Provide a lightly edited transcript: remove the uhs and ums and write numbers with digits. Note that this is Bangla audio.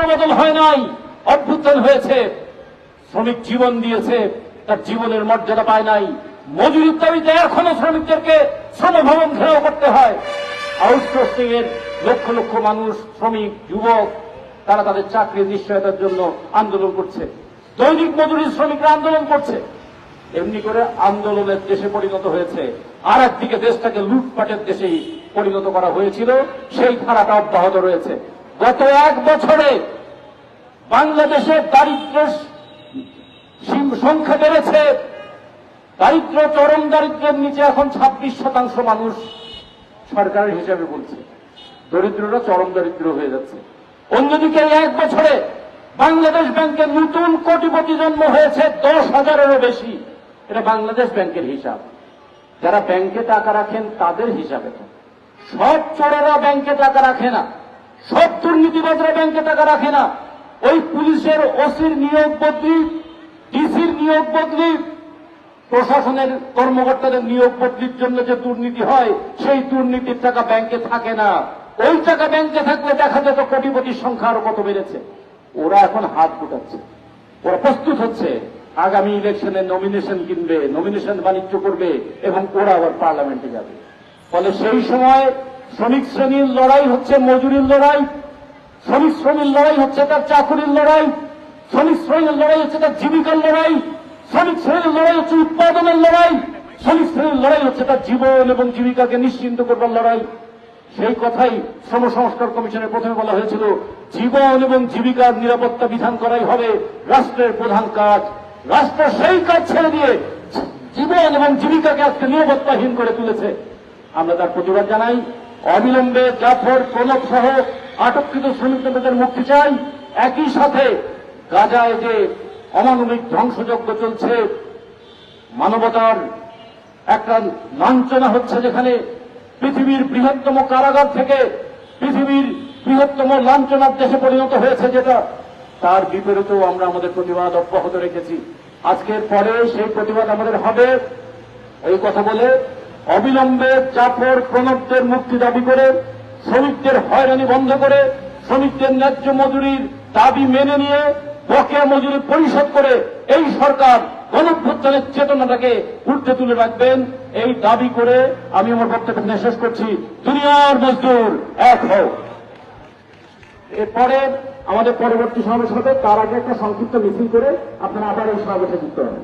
বদল হয় নাই, অভ্যুত্থান হয়েছে। শ্রমিক জীবন দিয়েছে, তার জীবনের মর্যাদা পায় নাই। মজুরির দাবিতে এখনো শ্রমিকদেরকে শ্রমভবন ঘেরাও করতে হয়। আউটসোর্সিং এর লক্ষ লক্ষ মানুষ, শ্রমিক, যুবক, তারা তাদের চাকরির নিশ্চয়তার জন্য আন্দোলন করছে। দৈনিক মজুরির শ্রমিকরা আন্দোলন করছে। এমনি করে আন্দোলনের দেশে পরিণত হয়েছে। আর একদিকে দেশটাকে লুটপাটের দেশেই পরিণত করা হয়েছিল, সেই ধারাটা অব্যাহত রয়েছে। গত 1 বছরে বাংলাদেশের দারিদ্র্যের সংখ্যা বেড়েছে। দারিদ্র, চরম দারিদ্র্যের নিচে এখন 26% মানুষ সরকারের হিসাবে বলছে। দরিদ্ররা চরম দারিদ্র হয়ে যাচ্ছে। অন্যদিকে 1 বছরে বাংলাদেশ ব্যাংকে নতুন কোটিপতি জন্ম হয়েছে 10,000-এরও বেশি। এটা বাংলাদেশ ব্যাংকের হিসাব। যারা ব্যাংকে টাকা রাখেন তাদের হিসাবে তো। সব চোরেরা ব্যাংকে টাকা রাখে না, সব দুর্নীতিবাজরা ব্যাংকে টাকা রাখে না। ওই পুলিশের ওসির নিয়োগ বদলি, ডিসির নিয়োগ বদলি, প্রশাসনের কর্মকর্তাদের নিয়োগ বদলির জন্য যে দুর্নীতি হয়, সেই দুর্নীতির টাকা ব্যাংকে থাকে না। ওই টাকা ব্যাংকে থাকলে দেখা যেত কোটিপতির সংখ্যা আরো কত বেড়েছে। ওরা এখন হাত গুটাচ্ছে, ওরা প্রস্তুত হচ্ছে আগামী ইলেকশনে নমিনেশন কিনবে, নমিনেশন বাণিজ্য করবে এবং ওরা আবার পার্লামেন্টে যাবে। ফলে সেই সময় শ্রমিক শ্রেণীর লড়াই হচ্ছে মজুরির লড়াই, শ্রমিক লড়াই হচ্ছে তার চাকুরির লড়াই, শ্রমিক শ্রেণীর লড়াই হচ্ছে তার জীবিকার লড়াই, শ্রমিক শ্রেণীর লড়াই হচ্ছে উৎপাদনের লড়াই, শ্রমিক শ্রেণীর লড়াই হচ্ছে তার জীবন এবং জীবিকাকে নিশ্চিন্ত করবার লড়াই। সেই কথাই শ্রম সংস্কার কমিশনের প্রথমে বলা হয়েছিল, জীবন এবং জীবিকার নিরাপত্তা বিধান করাই হবে রাষ্ট্রের প্রধান কাজ। রাষ্ট্র সেই কাজ ছেড়ে দিয়ে জীবন এবং জীবিকাকে আজকে নিরাপত্তাহীন করে তুলেছে। আমরা তার প্রতিবাদ জানাই। অবিলম্বে জাফর, প্রণব সহ আটককৃত শ্রমিকদের মুক্তি চাই। একই সাথে গাজায় যে অমানবিক ধ্বংসযজ্ঞ চলছে, মানবতার একটা লাঞ্ছনা হচ্ছে, যেখানে পৃথিবীর বৃহত্তম কারাগার থেকে পৃথিবীর বৃহত্তম লাঞ্ছনার দেশে পরিণত হয়েছে যেটা, তার বিপরীতেও আমরা আমাদের প্রতিবাদ অব্যাহত রেখেছি। আজকের পরে সেই প্রতিবাদ আমাদের হবে। এই কথা বলে অবিলম্বে জাফর, প্রণবদের মুক্তি দাবি করে, শ্রমিকদের হয়রানি বন্ধ করে, শ্রমিকদের ন্যায্য মজুরির দাবি মেনে নিয়ে বকেয়া মজুরি পরিশোধ করে এই সরকার গণঅভ্যুত্থানের চেতনাটাকে ঊর্ধ্বে তুলে রাখবেন, এই দাবি করে আমি আমার বক্তব্য শেষ করছি। দুনিয়ার মজদুর এক হোক। এরপরে আমাদের পরবর্তী সমাবেশ হবে, তার আগে একটা সংক্ষিপ্ত মিছিল করে আপনারা আবার এই সমাবেশে যুক্ত হবেন।